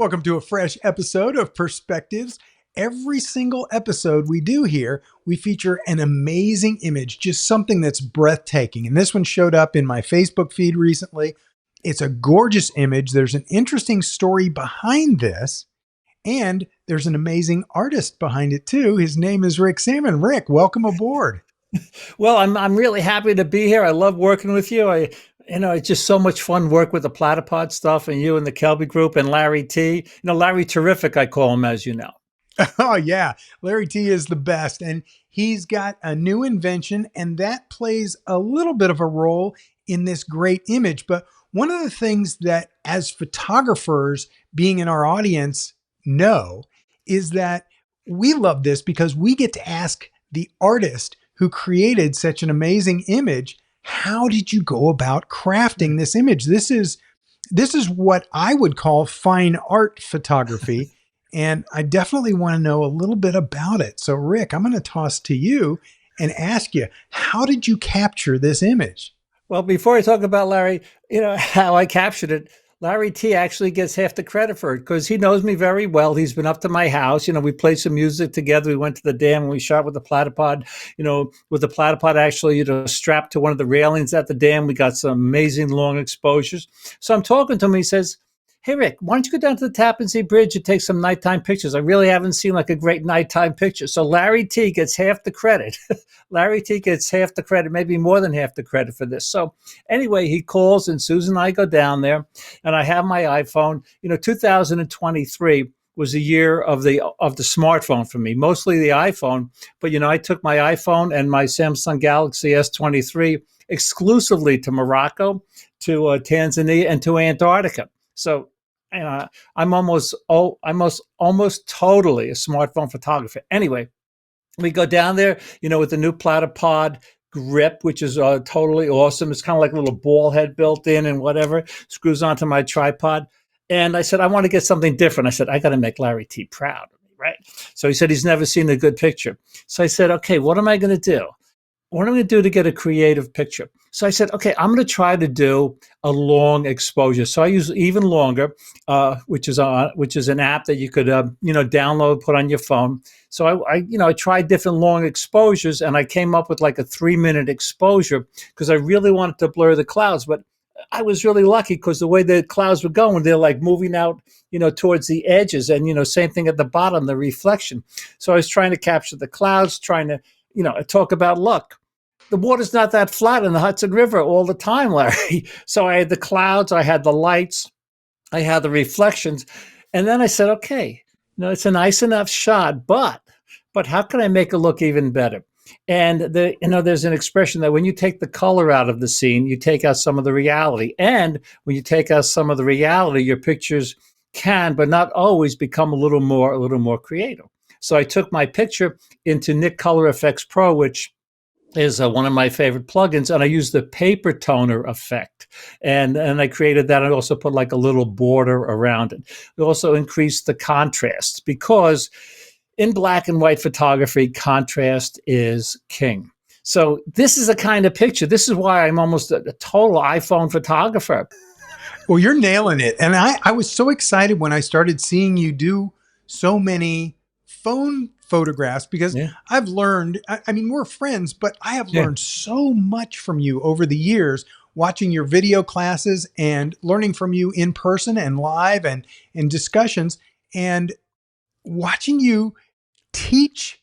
Welcome to a fresh episode of Perspectives. Every single episode we do here, we feature an amazing image, just something that's breathtaking. And this one showed up in my Facebook feed recently. It's a gorgeous image. There's an interesting story behind this, and there's an amazing artist behind it too. His name is Rick Sammon. Rick, welcome aboard. Well, I'm really happy to be here. I love working with you. It's just so much fun work with the Platypod stuff and you and the Kelby group and Larry T. Larry Terrific, I call him, as you know. Oh, yeah. Larry T is the best. And he's got a new invention, and that plays a little bit of a role in this great image. But one of the things that, as photographers being in our audience, know is that we love this because we get to ask the artist who created such an amazing image, how did you go about crafting this image? This is what I would call fine art photography. And I definitely want to know a little bit about it. So Rick, I'm going to toss to you and ask you, how did you capture this image? Well, before I talk about Larry, how I captured it, Larry T actually gets half the credit for it because he knows me very well. He's been up to my house. We played some music together. We went to the dam and we shot with the Platypod, with the Platypod actually, strapped to one of the railings at the dam. We got some amazing long exposures. So I'm talking to him. He says, "Hey, Rick, why don't you go down to the Tappan Zee Bridge and take some nighttime pictures? I really haven't seen like a great nighttime picture." So Larry T gets half the credit. Larry T gets half the credit, maybe more than half the credit for this. So anyway, he calls and Susan and I go down there and I have my iPhone. 2023 was the year of the smartphone for me, mostly the iPhone. But, I took my iPhone and my Samsung Galaxy S23 exclusively to Morocco, to Tanzania, and to Antarctica. So I'm almost totally a smartphone photographer. Anyway, we go down there, with the new Platypod grip, which is totally awesome. It's kind of like a little ball head built in and whatever, screws onto my tripod. And I said, I want to get something different. I said, I got to make Larry T proud of me, right? So he said he's never seen a good picture. So I said, okay, what am I going to do? What am I going to do to get a creative picture? So I said, okay, I'm going to try to do a long exposure. So I use Even Longer, which is an app that you could, download, put on your phone. So I tried different long exposures, and I came up with like a 3-minute exposure because I really wanted to blur the clouds. But I was really lucky because the way the clouds were going, they're like moving out, towards the edges, and same thing at the bottom, the reflection. So I was trying to capture the clouds, trying to, talk about luck. The water's not that flat in the Hudson River all the time, Larry. So I had the clouds, I had the lights, I had the reflections. And then I said, okay, it's a nice enough shot, but how can I make it look even better? And there's an expression that when you take the color out of the scene, you take out some of the reality. And when you take out some of the reality, your pictures can, but not always, become a little more creative. So I took my picture into Nik Color Effects Pro, which is one of my favorite plugins, and I use the paper toner effect, and I created that. I also put like a little border around it. We also increased the contrast because in black and white photography, contrast is king. So this is a kind of picture. This is why I'm almost a total iPhone photographer. Well, you're nailing it. And I was so excited when I started seeing you do so many phone photographs because I've learned, I mean, we're friends, but I have learned so much from you over the years, watching your video classes and learning from you in person and live and in discussions, and watching you teach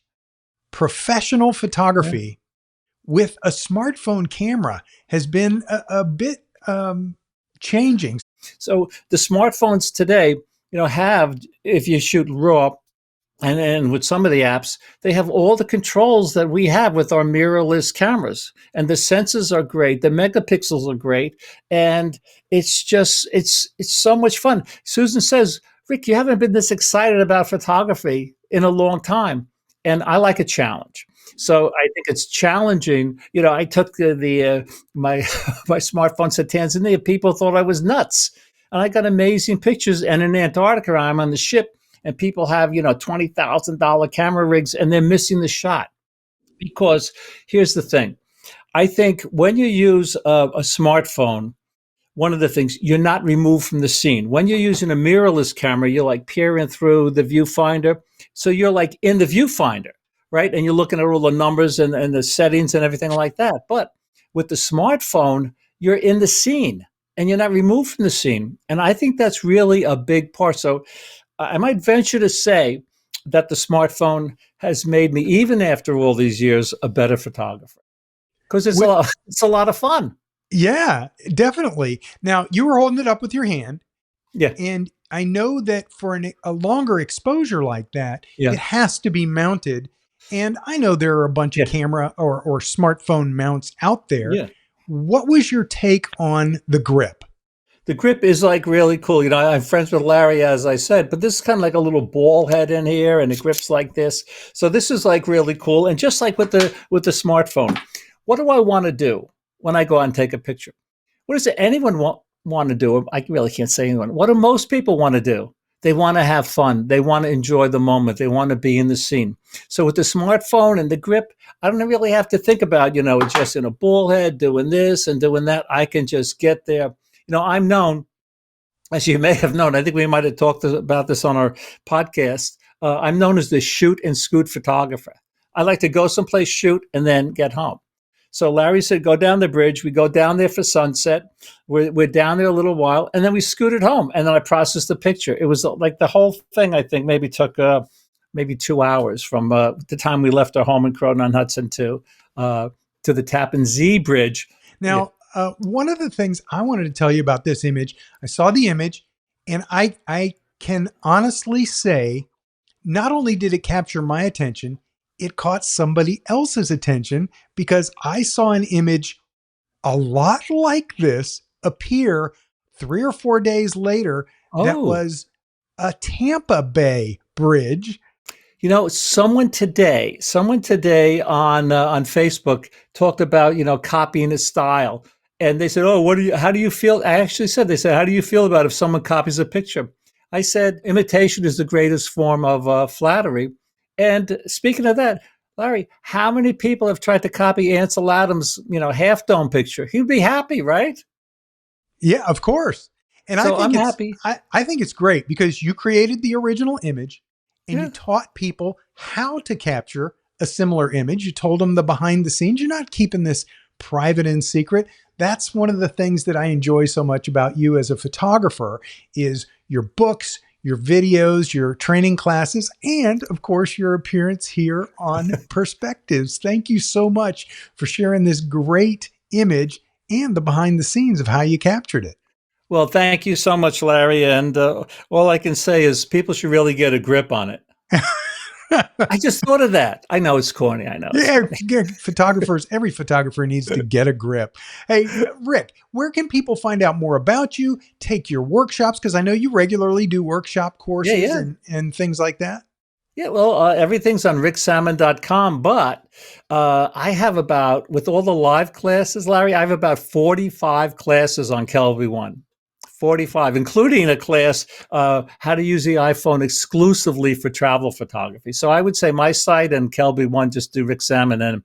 professional photography with a smartphone camera has been a bit changing. So the smartphones today, have, if you shoot RAW, and with some of the apps, they have all the controls that we have with our mirrorless cameras. And the sensors are great. The megapixels are great. And it's so much fun. Susan says, Rick, you haven't been this excited about photography in a long time. And I like a challenge. So I think it's challenging. I took my smartphone to Tanzania. People thought I was nuts. And I got amazing pictures. And in Antarctica, I'm on the ship. And people have, $20,000 camera rigs, and they're missing the shot. Because here's the thing. I think when you use a smartphone, one of the things, you're not removed from the scene. When you're using a mirrorless camera, you're like peering through the viewfinder. So you're like in the viewfinder, right? And you're looking at all the numbers and the settings and everything like that. But with the smartphone, you're in the scene and you're not removed from the scene. And I think that's really a big part. So I might venture to say that the smartphone has made me, even after all these years, a better photographer because it's a lot of fun. Yeah, definitely. Now, you were holding it up with your hand, Yeah, and I know that for a longer exposure like that, yeah, it has to be mounted. And I know there are a bunch of yeah, camera or smartphone mounts out there. yeah. What was your take on the grip? The grip is like really cool. You know, I'm friends with Larry, as I said, but this is kind of like a little ball head in here, and it grips like this. So this is like really cool. And just like with the smartphone, what do I want to do when I go out and take a picture? What does anyone want to do? I really can't say anyone. What do most people want to do? They want to have fun. They want to enjoy the moment. They want to be in the scene. So with the smartphone and the grip, I don't really have to think about, just in a ball head, doing this and doing that. I can just get there. I'm known, as you may have known, I think we might have talked about this on our podcast. I'm known as the shoot and scoot photographer. I like to go someplace, shoot, and then get home. So Larry said, go down the bridge. We go down there for sunset. We're down there a little while, and then we scooted home. And then I processed the picture. It was like the whole thing, I think, maybe took maybe 2 hours from the time we left our home in Croton-on-Hudson to the Tappan Zee Bridge. Now, one of the things I wanted to tell you about this image, I saw the image, and I can honestly say, not only did it capture my attention, it caught somebody else's attention because I saw an image a lot like this appear 3 or 4 days later. That Oh, was a Tampa Bay bridge. someone today on Facebook talked about copying his style, and they said, "Oh, how do you feel?" I actually said, they said, "How do you feel about if someone copies a picture?" I said, "Imitation is the greatest form of flattery." And speaking of that, Larry, how many people have tried to copy Ansel Adams' half dome picture? He'd be happy, right? Yeah, of course. And So I'm happy. I think it's great because you created the original image and you Yeah. taught people how to capture a similar image. You told them the behind the scenes. You're not keeping this private and secret. That's one of the things that I enjoy so much about you as a photographer is your books, your videos, your training classes, and of course, your appearance here on Perspectives. Thank you so much for sharing this great image and the behind the scenes of how you captured it. Well, thank you so much, Larry. And all I can say is people should really get a grip on it. I just thought of that. I know it's corny. I know. Yeah, photographers, every photographer needs to get a grip. Hey, Rick, where can people find out more about you, take your workshops? Because I know you regularly do workshop courses Yeah. and things like that. Yeah, well, everything's on ricksammon.com, but I have with all the live classes, Larry, I have about 45 classes on Kelby One. 45, including a class, how to use the iPhone exclusively for travel photography. So I would say my site and Kelby One, just do Rick Sammon, and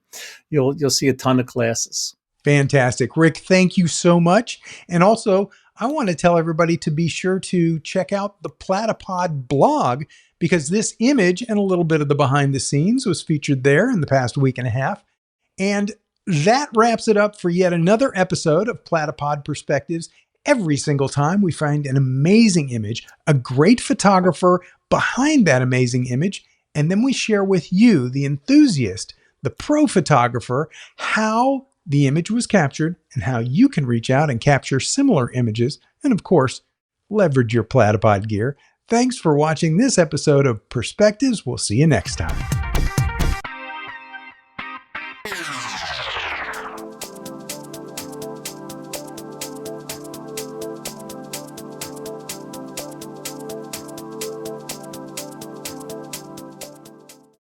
you'll see a ton of classes. Fantastic. Rick, thank you so much. And also, I want to tell everybody to be sure to check out the Platypod blog because this image and a little bit of the behind the scenes was featured there in the past week and a half. And that wraps it up for yet another episode of Platypod Perspectives. Every single time we find an amazing image, a great photographer behind that amazing image, and then we share with you, the enthusiast, the pro photographer, how the image was captured and how you can reach out and capture similar images and, of course, leverage your Platypod gear. Thanks for watching this episode of Perspectives. We'll see you next time.